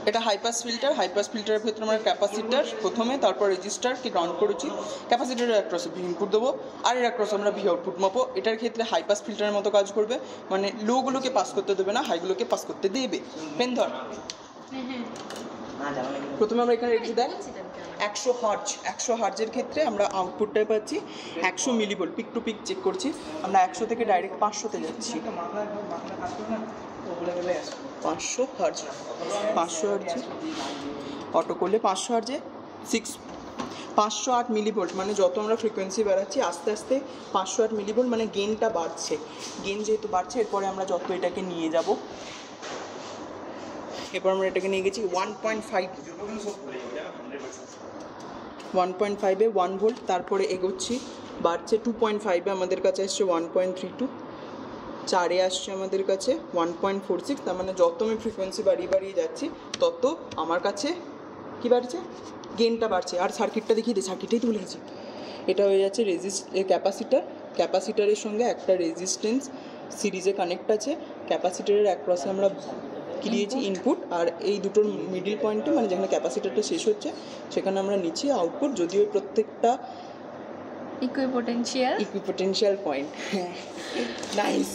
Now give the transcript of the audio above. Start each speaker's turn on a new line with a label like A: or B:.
A: এটা high pass ফিল্টারের ভেতরে আমরা ক্যাপাসিটার প্রথমে, তারপর রেজিস্টারকে গ্রাউন্ড করেছি, ক্যাপাসিটারের অ্যাক্রসে ভি ইনপুট দেবো, আর এর অ্যাক্রসে আমরা ভি আউটপুট মাপো। এটার ক্ষেত্রে হাই পাস ফিল্টারের মতো কাজ করবে, মানে লোগুলোকে পাস করতে দেবে না, হাইগুলোকে পাস করতে দেবে। পেন ধর। প্রথমে আমরা এখানে রেখেছি দেখ 100 হার্জের ক্ষেত্রে আমরা আউটপুটটাই পাচ্ছি 100 millivolt. Peak to peak check করছি, আমরা 100 থেকে ডাইরেক্ট 500-তে যাচ্ছি। 500 হার্জ অটো করলে 500 হার্জে 508 মিলিভোল্ট, মানে যত আমরা ফ্রিকোয়েন্সি বাড়াচ্ছি আস্তে আস্তে 508 মিলিভোল্ট, মানে গেনটা বাড়ছে। গেন যেহেতু বাড়ছে, এরপরে আমরা যত এটাকে নিয়ে যাব, এরপর আমরা এটাকে নিয়ে গেছি 1.5-এ 1 ভোল্ট, তারপরে এগোচ্ছি, বাড়ছে 2.5-এ আমাদের কাছে আসছে 1.32, 4-এ আসছে আমাদের কাছে 1.46। তার মানে যত আমি ফ্রিকোয়েন্সি বাড়িয়ে যাচ্ছি তত আমার কাছে কী বাড়ছে, গেনটা বাড়ছে। আর সার্কিটটা দেখিয়ে দিই, সার্কিটেই তুলে গেছি। এটা হয়ে যাচ্ছে ক্যাপাসিটারের সঙ্গে একটা রেজিস্ট্যান্স সিরিজে কানেক্ট আছে। ক্যাপাসিটারের অ্যাক্রসে আমরা কি দিয়েছি ইনপুট, আর এই দুটোর মিডিল পয়েন্টে, মানে যেখানে ক্যাপাসিটারটা শেষ হচ্ছে সেখানে আমরা নিচ্ছি আউটপুট, যদিও প্রত্যেকটা
B: ইকুইপোটেনশিয়াল
A: পয়েন্ট। নাইস।